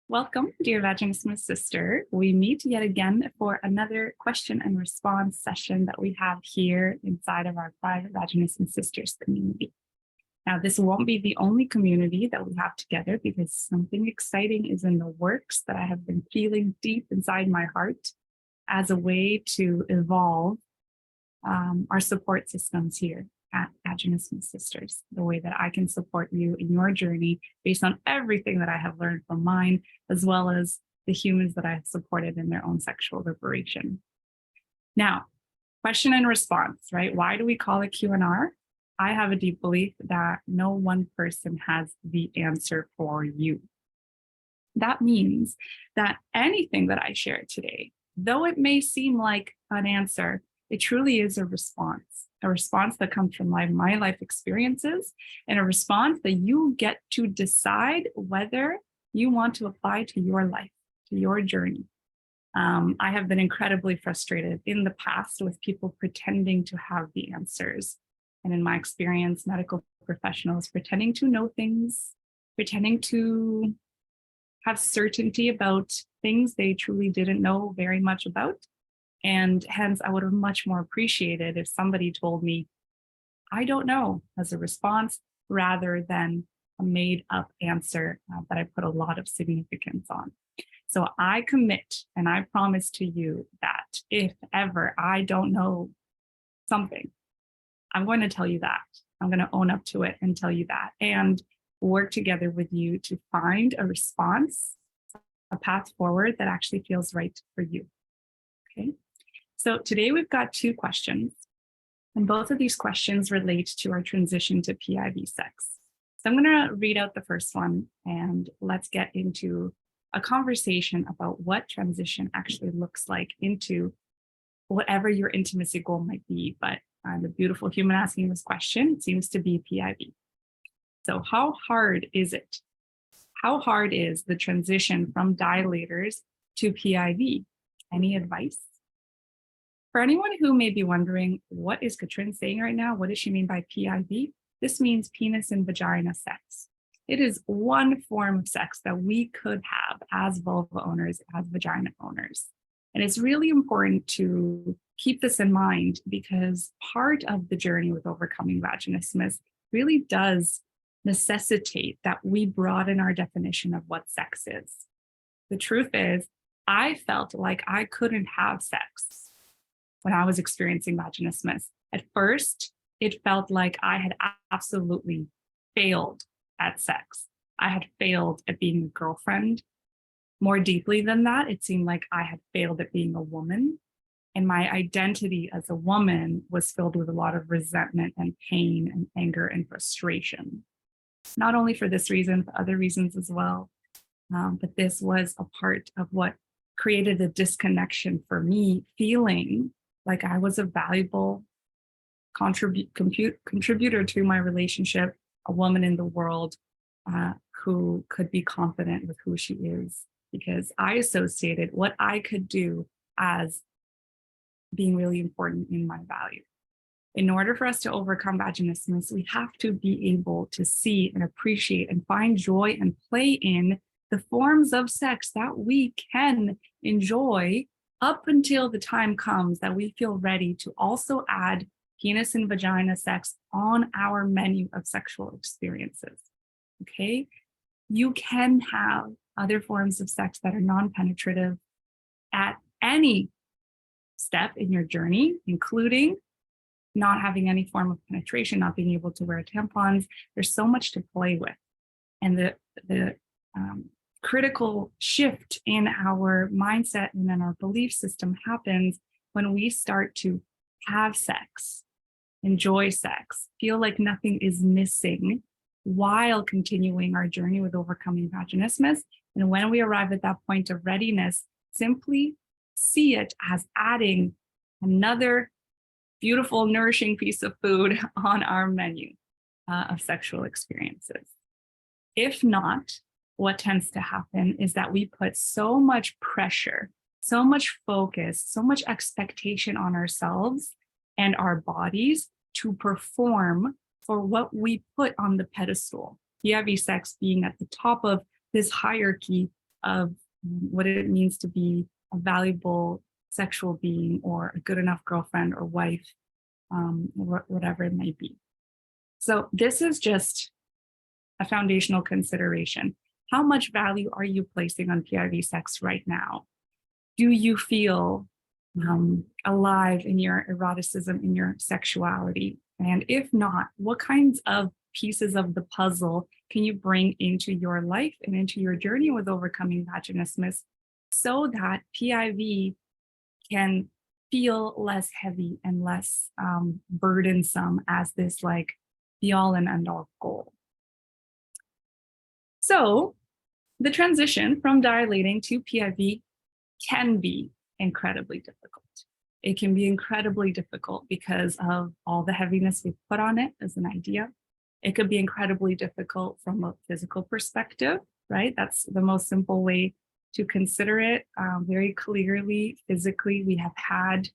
Welcome, dear Vaginismus sister. We meet yet again for another question and response session that we have here inside of our private Vaginismus Sisters community. Now, this won't be the only community that we have together because something exciting is in the works that I have been feeling deep inside my heart as a way to evolve our support systems here at Vaginismus Sisters, the way that I can support you in your journey based on everything that I have learned from mine, as well as the humans that I have supported in their own sexual liberation. Now, question and response, right? Why do we call it Q&R? I have a deep belief that no one person has the answer for you. That means that anything that I share today, though it may seem like an answer, it truly is a response that comes from my life experiences, and a response that you get to decide whether you want to apply to your life, to your journey. I have been incredibly frustrated in the past with people pretending to have the answers. And in my experience, medical professionals pretending to know things, pretending to have certainty about things they truly didn't know very much about. And hence, I would have much more appreciated if somebody told me, I don't know, as a response, rather than a made up answer that I put a lot of significance on. So I commit and I promise to you that if ever I don't know something, I'm going to tell you that. I'm going to own up to it and tell you that, and work together with you to find a response, a path forward that actually feels right for you. Okay. So today we've got two questions, and both of these questions relate to our transition to PIV sex. So I'm going to read out the first one, and let's get into a conversation about what transition actually looks like into whatever your intimacy goal might be. But the beautiful human asking this question seems to be PIV. So how hard is it? How hard is the transition from dilators to PIV? Any advice? For anyone who may be wondering, what is Katrin saying right now? What does she mean by PIV? This means penis and vagina sex. It is one form of sex that we could have as vulva owners, as vagina owners. And it's really important to keep this in mind because part of the journey with overcoming vaginismus really does necessitate that we broaden our definition of what sex is. The truth is, I felt like I couldn't have sex when I was experiencing vaginismus. At first, it felt like I had absolutely failed at sex. I had failed at being a girlfriend. More deeply than that, it seemed like I had failed at being a woman. And my identity as a woman was filled with a lot of resentment and pain and anger and frustration. Not only for this reason, for other reasons as well. But this was a part of what created a disconnection for me, feeling like I was a valuable contributor to my relationship, a woman in the world who could be confident with who she is, because I associated what I could do as being really important in my value. In order for us to overcome vaginismus, we have to be able to see and appreciate and find joy and play in the forms of sex that we can enjoy up until the time comes that we feel ready to also add penis and vagina sex on our menu of sexual experiences. Okay? You can have other forms of sex that are non-penetrative at any step in your journey, including not having any form of penetration, not being able to wear tampons. There's so much to play with. And the critical shift in our mindset and in our belief system happens when we start to have sex, enjoy sex, feel like nothing is missing while continuing our journey with overcoming vaginismus. And when we arrive at that point of readiness, simply see it as adding another beautiful, nourishing piece of food on our menu of sexual experiences. If not, what tends to happen is that we put so much pressure, so much focus, so much expectation on ourselves and our bodies to perform for what we put on the pedestal. PIV sex being at the top of this hierarchy of what it means to be a valuable sexual being or a good enough girlfriend or wife, whatever it may be. So this is just a foundational consideration. How much value are you placing on PIV sex right now? Do you feel alive in your eroticism, in your sexuality? And if not, what kinds of pieces of the puzzle can you bring into your life and into your journey with overcoming vaginismus so that PIV can feel less heavy and less burdensome as this like be all and end all goal? So the transition from dilating to PIV can be incredibly difficult. It can be incredibly difficult because of all the heaviness we put on it as an idea. It could be incredibly difficult from a physical perspective, right? That's the most simple way to consider it. Very clearly, physically, we have had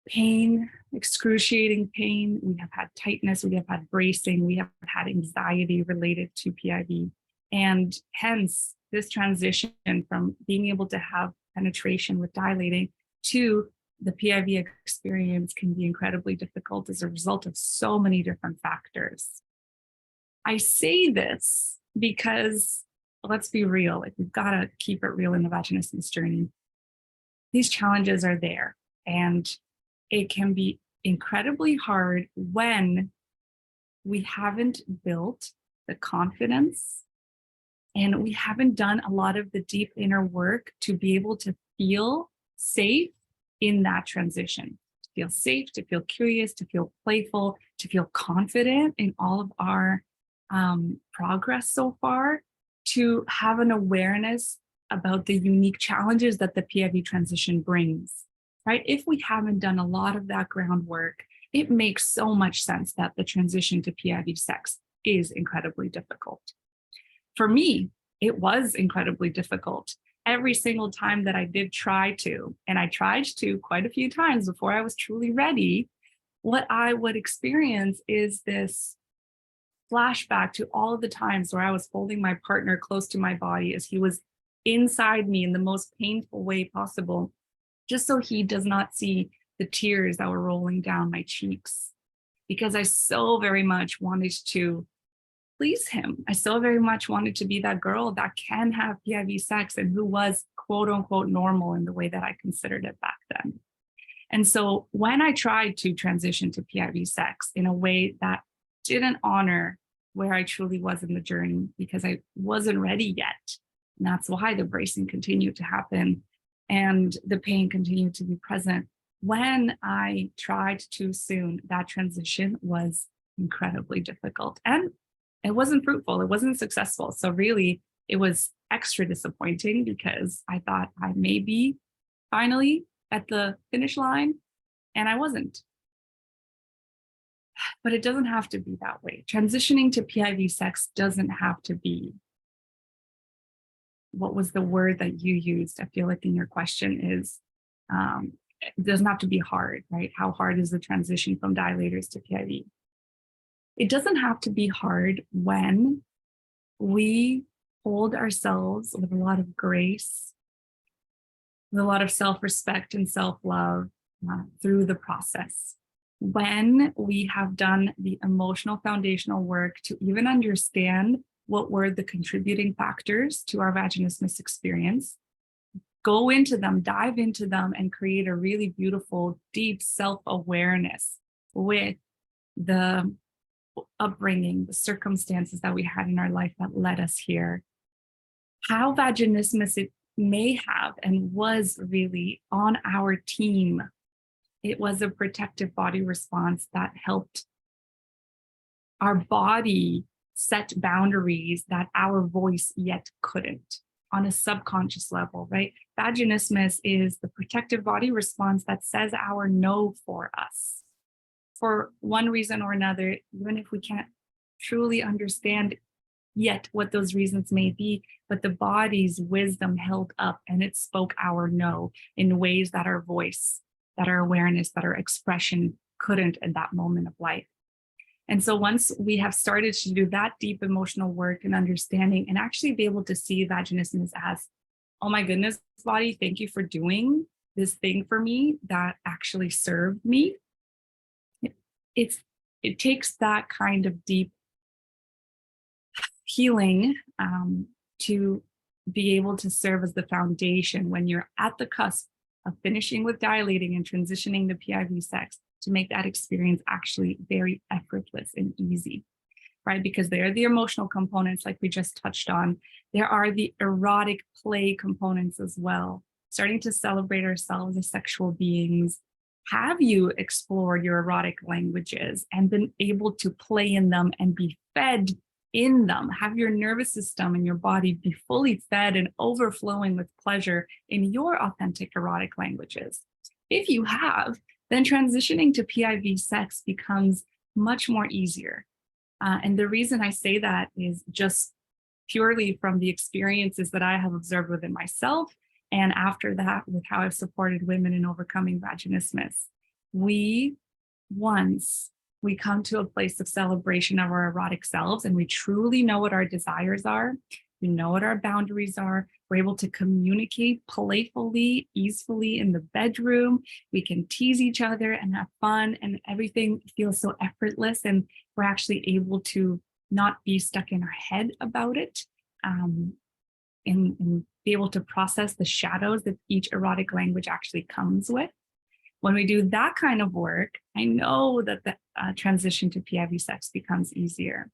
pain, excruciating pain. We have had tightness, we have had bracing, we have had anxiety related to PIV. And hence, this transition from being able to have penetration with dilating to the PIV experience can be incredibly difficult as a result of so many different factors. I say this because, let's be real, like we've got to keep it real in the vaginismus journey. These challenges are there, and it can be incredibly hard when we haven't built the confidence and we haven't done a lot of the deep inner work to be able to feel safe in that transition, to feel safe, to feel curious, to feel playful, to feel confident in all of our progress so far, to have an awareness about the unique challenges that the PIV transition brings, right? If we haven't done a lot of that groundwork, it makes so much sense that the transition to PIV sex is incredibly difficult. For me, it was incredibly difficult. Every single time that I did try to, and I tried to quite a few times before I was truly ready, what I would experience is this flashback to all of the times where I was holding my partner close to my body as he was inside me in the most painful way possible, just so he does not see the tears that were rolling down my cheeks, because I so very much wanted to please him. I so very much wanted to be that girl that can have PIV sex and who was quote unquote normal in the way that I considered it back then. And so when I tried to transition to PIV sex in a way that didn't honor where I truly was in the journey, because I wasn't ready yet, and that's why the bracing continued to happen and the pain continued to be present. When I tried too soon, that transition was incredibly difficult and it wasn't fruitful. It wasn't successful. So really, it was extra disappointing because I thought I may be finally at the finish line, and I wasn't. But it doesn't have to be that way. Transitioning to PIV sex doesn't have to be. What was the word that you used? I feel like in your question is, it doesn't have to be hard, right? How hard is the transition from dilators to PIV? It doesn't have to be hard when we hold ourselves with a lot of grace, with a lot of self-respect and self-love through the process. When we have done the emotional foundational work to even understand what were the contributing factors to our vaginismus experience, go into them, dive into them, and create a really beautiful, deep self-awareness with the upbringing, the circumstances that we had in our life that led us here, how vaginismus it may have and was really on our team. It was a protective body response that helped our body set boundaries that our voice yet couldn't on a subconscious level, right? Vaginismus is the protective body response that says our no for us. For one reason or another, even if we can't truly understand yet what those reasons may be, but the body's wisdom held up and it spoke our no in ways that our voice, that our awareness, that our expression couldn't at that moment of life. And so once we have started to do that deep emotional work and understanding and actually be able to see vaginismus as, oh my goodness, body, thank you for doing this thing for me that actually served me. It takes that kind of deep healing to be able to serve as the foundation when you're at the cusp of finishing with dilating and transitioning to PIV sex, to make that experience actually very effortless and easy, right? Because there are the emotional components like we just touched on. There are the erotic play components as well, starting to celebrate ourselves as sexual beings. Have you explored your erotic languages and been able to play in them and be fed in them? Have your nervous system and your body be fully fed and overflowing with pleasure in your authentic erotic languages? If you have, then transitioning to PIV sex becomes much more easier. And the reason I say that is just purely from the experiences that I have observed within myself. And after that, with how I've supported women in overcoming vaginismus, once we come to a place of celebration of our erotic selves and we truly know what our desires are, we know what our boundaries are, we're able to communicate playfully, easily in the bedroom, we can tease each other and have fun, and everything feels so effortless, and we're actually able to not be stuck in our head about it, and be able to process the shadows that each erotic language actually comes with. When we do that kind of work, I know that the transition to PIV sex becomes easier.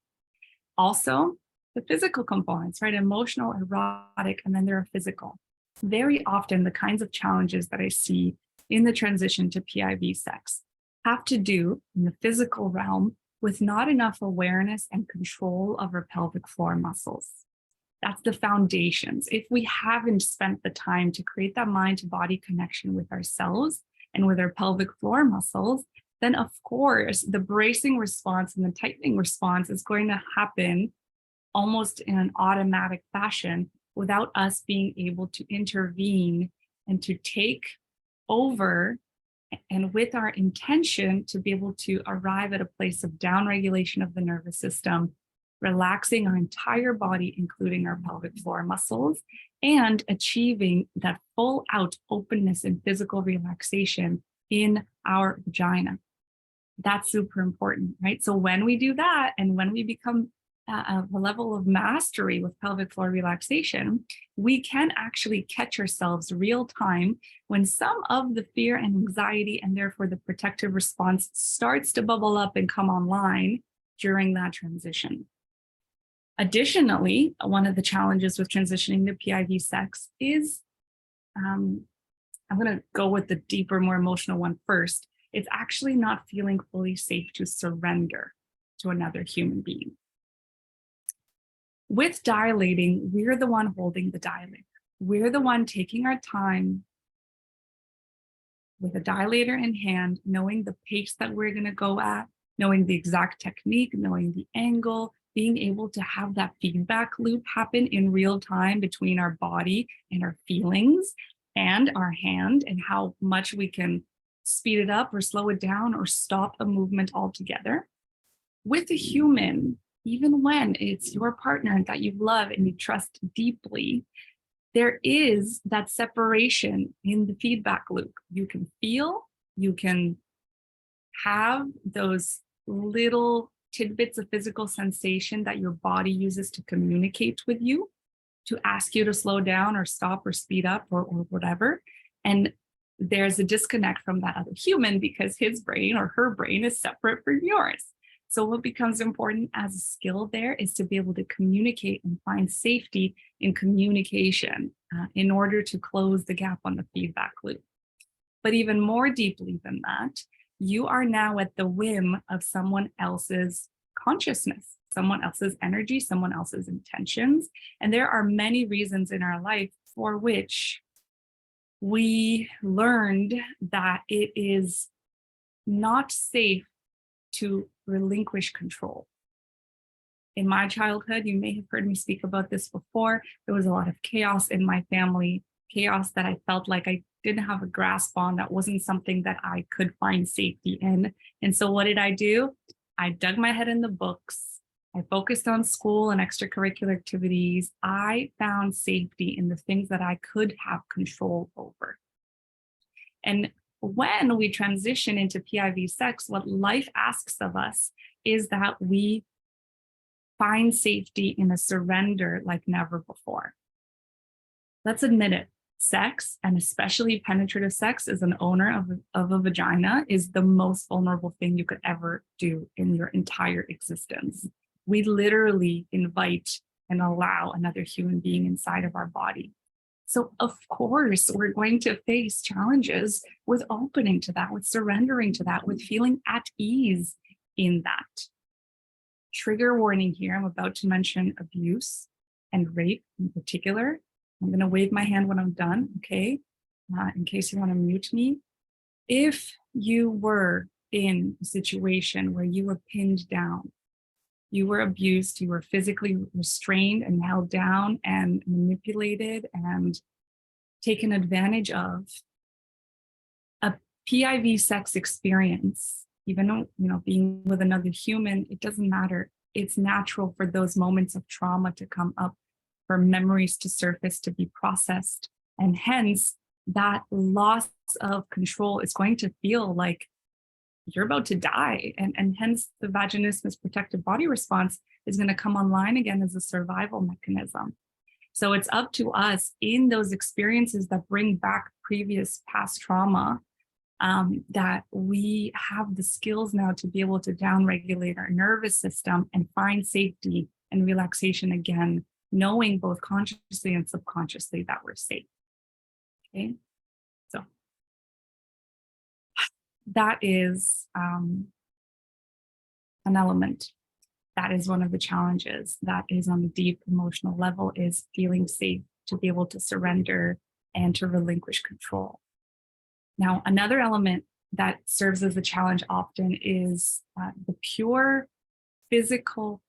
Also, the physical components, right? Emotional, erotic, and then there are physical. Very often, the kinds of challenges that I see in the transition to PIV sex have to do in the physical realm with not enough awareness and control of our pelvic floor muscles. That's the foundations. If we haven't spent the time to create that mind-to-body connection with ourselves and with our pelvic floor muscles, then of course, the bracing response and the tightening response is going to happen almost in an automatic fashion without us being able to intervene and to take over, and with our intention to be able to arrive at a place of downregulation of the nervous system, relaxing our entire body, including our pelvic floor muscles, and achieving that full out openness and physical relaxation in our vagina. That's super important, right? So when we do that, and when we become a level of mastery with pelvic floor relaxation, we can actually catch ourselves real time when some of the fear and anxiety, and therefore the protective response, starts to bubble up and come online during that transition. Additionally, one of the challenges with transitioning to PIV sex is, I'm going to go with the deeper, more emotional one first. It's actually not feeling fully safe to surrender to another human being. With dilating, we're the one holding the dilator. We're the one taking our time with a dilator in hand, knowing the pace that we're going to go at, knowing the exact technique, knowing the angle, being able to have that feedback loop happen in real time between our body and our feelings and our hand, and how much we can speed it up or slow it down or stop a movement altogether. With a human, even when it's your partner that you love and you trust deeply, there is that separation in the feedback loop. You can feel, you can have those little tidbits of physical sensation that your body uses to communicate with you, to ask you to slow down or stop or speed up or whatever. And there's a disconnect from that other human because his brain or her brain is separate from yours. So what becomes important as a skill there is to be able to communicate and find safety in communication in order to close the gap on the feedback loop. But even more deeply than that, you are now at the whim of someone else's consciousness, someone else's energy, someone else's intentions. And there are many reasons in our life for which we learned that it is not safe to relinquish control. In my childhood, you may have heard me speak about this before, there was a lot of chaos in my family, chaos that I felt like I didn't have a grasp on, that wasn't something that I could find safety in. And so what did I do? I dug my head in the books. I focused on school and extracurricular activities. I found safety in the things that I could have control over. And when we transition into PIV sex, what life asks of us is that we find safety in a surrender like never before. Let's admit it. Sex, and especially penetrative sex as an owner of a vagina, is the most vulnerable thing you could ever do in your entire existence. We literally invite and allow another human being inside of our body. So of course, we're going to face challenges with opening to that, with surrendering to that, with feeling at ease in that. Trigger warning here, I'm about to mention abuse and rape in particular. I'm going to wave my hand when I'm done, okay? In case you want to mute me. If you were in a situation where you were pinned down, you were abused, you were physically restrained and held down and manipulated and taken advantage of, a PIV sex experience, even though, being with another human, it doesn't matter. It's natural for those moments of trauma to come up, for memories to surface, to be processed. And hence, that loss of control is going to feel like you're about to die. And hence, the vaginismus protective body response is going to come online again as a survival mechanism. So it's up to us in those experiences that bring back previous past trauma, that we have the skills now to be able to downregulate our nervous system and find safety and relaxation again, knowing both consciously and subconsciously that we're safe. Okay, so that is an element. That is one of the challenges that is on a deep emotional level, is feeling safe to be able to surrender and to relinquish control. Now, another element that serves as a challenge often is the pure physical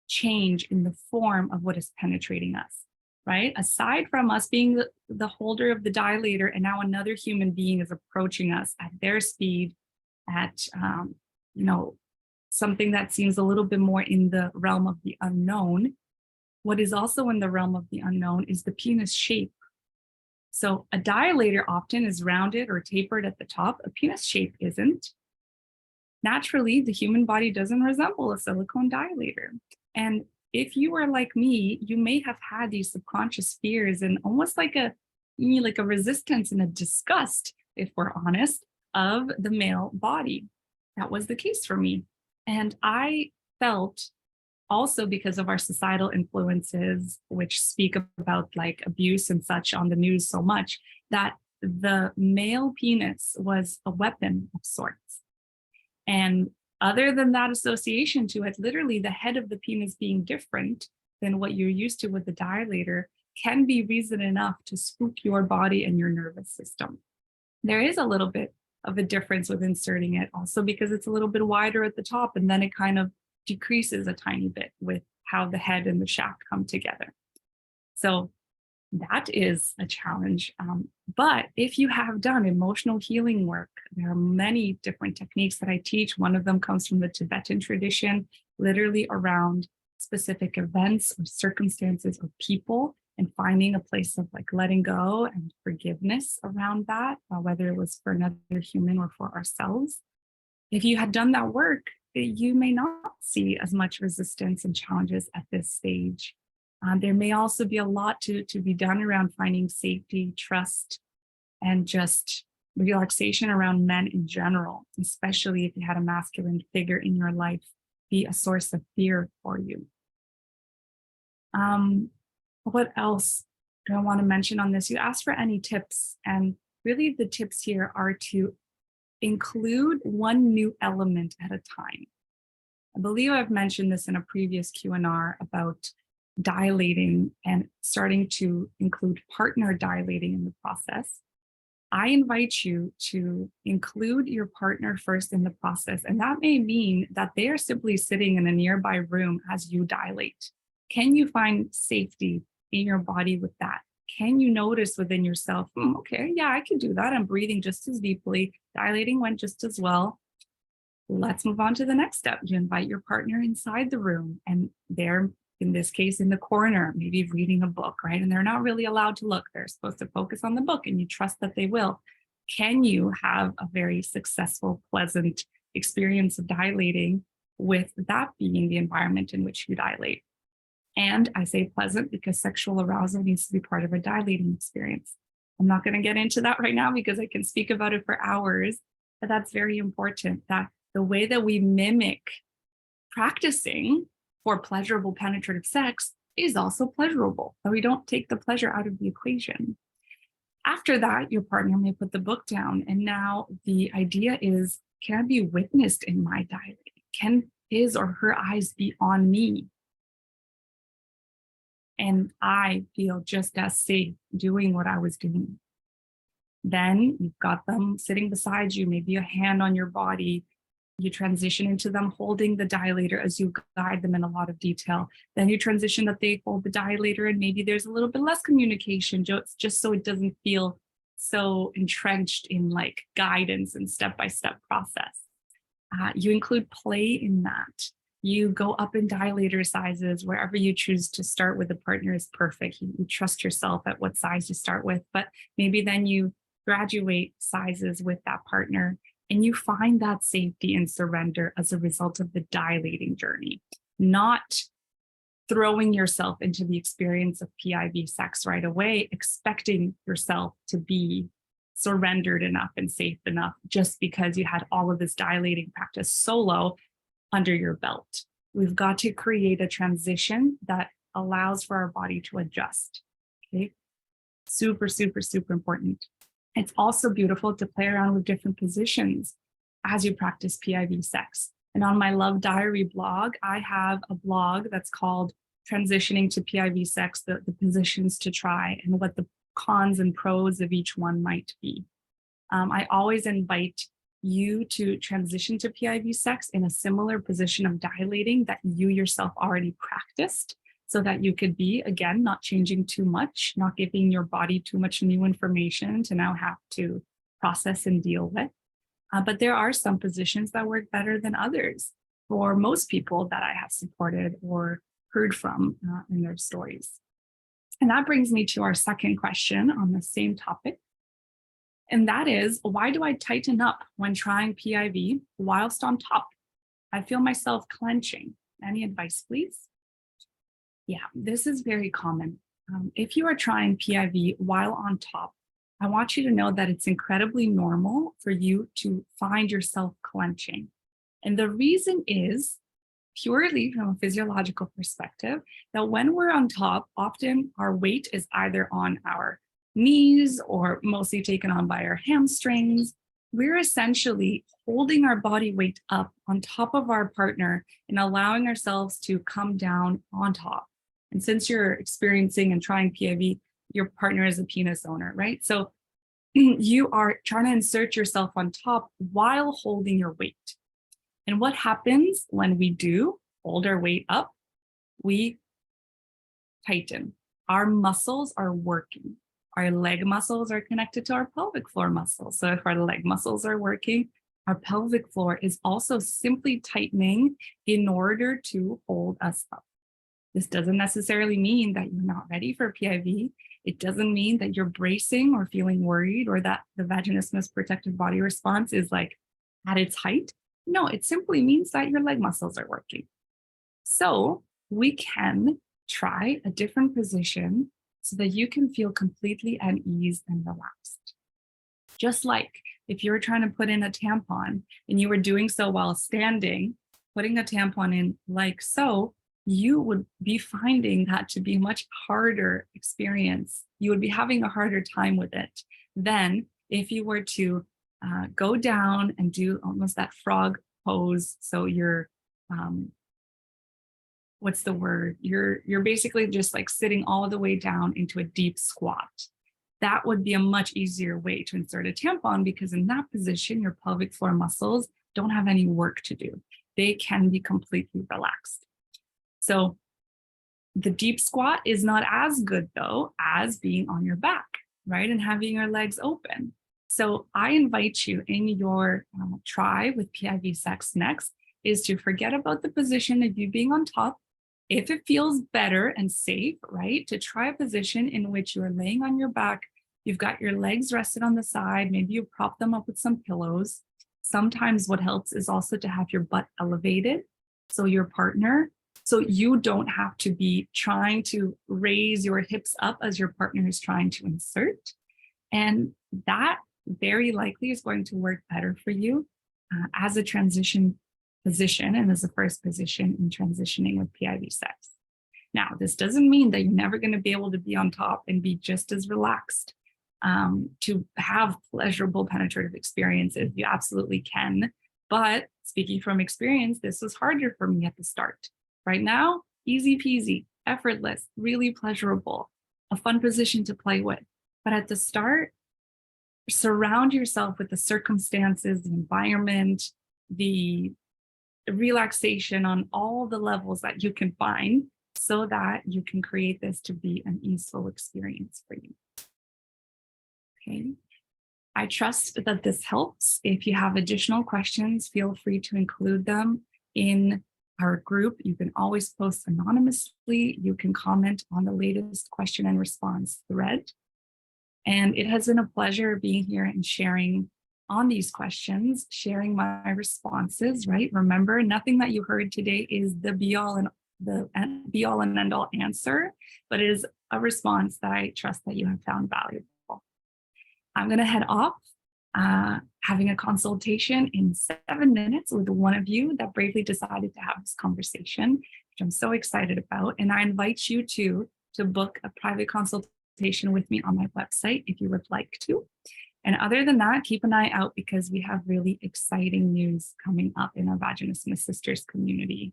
change in the form of what is penetrating us, right? Aside from us being the holder of the dilator, and now another human being is approaching us at their speed, at, something that seems a little bit more in the realm of the unknown. What is also in the realm of the unknown is the penis shape. So a dilator often is rounded or tapered at the top. A penis shape isn't. Naturally, the human body doesn't resemble a silicone dilator. And if you are like me, you may have had these subconscious fears and almost like a resistance and a disgust, if we're honest, of the male body. That was the case for me. And I felt, also because of our societal influences, which speak about like abuse and such on the news so much, that the male penis was a weapon of sorts. And other than that association to it, literally the head of the penis being different than what you're used to with the dilator can be reason enough to spook your body and your nervous system. There is a little bit of a difference with inserting it also because it's a little bit wider at the top, and then it kind of decreases a tiny bit with how the head and the shaft come together. So that is a challenge. But if you have done emotional healing work, there are many different techniques that I teach. One of them comes from the Tibetan tradition, literally around specific events or circumstances or people, and finding a place of like letting go and forgiveness around that, whether it was for another human or for ourselves. If you had done that work, you may not see as much resistance and challenges at this stage. There may also be a lot to be done around finding safety, trust, and just relaxation around men in general, especially if you had a masculine figure in your life be a source of fear for you. What else do I want to mention on this? You asked for any tips, and really the tips here are to include one new element at a time. I believe I've mentioned this in a previous Q&R about dilating and starting to include partner dilating in the process. I invite you to include your partner first in the process, and that may mean that they are simply sitting in a nearby room as you dilate. Can you find safety in your body with that? Can you notice within yourself, okay, yeah, I can do that. I'm breathing just as deeply. Dilating went just as well. Let's move on to the next step. You invite your partner inside the room, and they're, in this case, in the corner, maybe reading a book, right? And they're not really allowed to look. They're supposed to focus on the book, and you trust that they will. Can you have a very successful, pleasant experience of dilating with that being the environment in which you dilate? And I say pleasant because sexual arousal needs to be part of a dilating experience. I'm not going to get into that right now because I can speak about it for hours, but that's very important, that the way that we mimic practicing for pleasurable penetrative sex is also pleasurable, that we don't take the pleasure out of the equation. After that, your partner may put the book down, and now the idea is, can I be witnessed in my dilating? Can his or her eyes be on me? And I feel just as safe doing what I was doing. Then you've got them sitting beside you, maybe a hand on your body. You transition into them holding the dilator as you guide them in a lot of detail. Then you transition that they hold the dilator, and maybe there's a little bit less communication, just so it doesn't feel so entrenched in like guidance and step-by-step process. You include play in that. You go up in dilator sizes. Wherever you choose to start with a partner is perfect. You trust yourself at what size you start with, but maybe then you graduate sizes with that partner, and you find that safety and surrender as a result of the dilating journey, not throwing yourself into the experience of PIV sex right away, expecting yourself to be surrendered enough and safe enough just because you had all of this dilating practice solo under your belt. We've got to create a transition that allows for our body to adjust. Okay, super, super, super important. It's also beautiful to play around with different positions as you practice PIV sex. And on my Love Diary blog, I have a blog that's called Transitioning to PIV Sex, the positions to try and what the cons and pros of each one might be. I always invite you to transition to PIV sex in a similar position of dilating that you yourself already practiced, so that you could be, again, not changing too much, not giving your body too much new information to now have to process and deal with. But there are some positions that work better than others for most people that I have supported or heard from in their stories. And that brings me to our second question on the same topic. And that is, why do I tighten up when trying PIV whilst on top? I feel myself clenching. Any advice, please? Yeah, this is very common. If you are trying PIV while on top, I want you to know that it's incredibly normal for you to find yourself clenching. And the reason is purely from a physiological perspective, that when we're on top, often our weight is either on our knees or mostly taken on by our hamstrings. We're essentially holding our body weight up on top of our partner and allowing ourselves to come down on top. And since you're experiencing and trying PIV, your partner is a penis owner, right? So you are trying to insert yourself on top while holding your weight. And what happens when we do hold our weight up? We tighten. Our muscles are working. Our leg muscles are connected to our pelvic floor muscles. So if our leg muscles are working, our pelvic floor is also simply tightening in order to hold us up. This doesn't necessarily mean that you're not ready for PIV. It doesn't mean that you're bracing or feeling worried or that the vaginismus protective body response is like at its height. No, it simply means that your leg muscles are working. So we can try a different position so that you can feel completely at ease and relaxed. Just like if you were trying to put in a tampon and you were doing so while standing, putting a tampon in like so, you would be finding that to be a much harder experience. You would be having a harder time with it than if you were to go down and do almost that frog pose. So you're, what's the word? You're basically just like sitting all the way down into a deep squat. That would be a much easier way to insert a tampon, because in that position, your pelvic floor muscles don't have any work to do. They can be completely relaxed. So the deep squat is not as good though as being on your back, right? And having your legs open. So I invite you in your try with PIV sex next is to forget about the position of you being on top. If it feels better and safe, right, to try a position in which you're laying on your back, you've got your legs rested on the side, maybe you prop them up with some pillows. Sometimes what helps is also to have your butt elevated. So your partner, so you don't have to be trying to raise your hips up as your partner is trying to insert. And that very likely is going to work better for you as a transition position and as a first position in transitioning with PIV sex. Now, this doesn't mean that you're never going to be able to be on top and be just as relaxed to have pleasurable penetrative experiences. You absolutely can. But speaking from experience, this was harder for me at the start. Right now, easy peasy, effortless, really pleasurable, a fun position to play with. But at the start, surround yourself with the circumstances, the environment, the relaxation on all the levels that you can find so that you can create this to be an easeful experience for you. Okay. I trust that this helps. If you have additional questions, feel free to include them in our group. You can always post anonymously. You can comment on the latest question and response thread. And it has been a pleasure being here and sharing on these questions, sharing my responses, right? Remember, nothing that you heard today is the be all and end all answer, but it is a response that I trust that you have found valuable. I'm going to head off having a consultation in 7 minutes with one of you that bravely decided to have this conversation, which I'm so excited about. And I invite you to book a private consultation with me on my website if you would like to. And other than that, keep an eye out because we have really exciting news coming up in our Vaginismus Sisters community.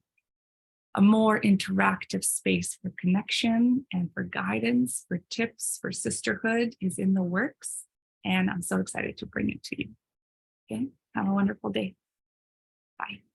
A more interactive space for connection and for guidance, for tips, for sisterhood is in the works. And I'm so excited to bring it to you. Okay, have a wonderful day. Bye.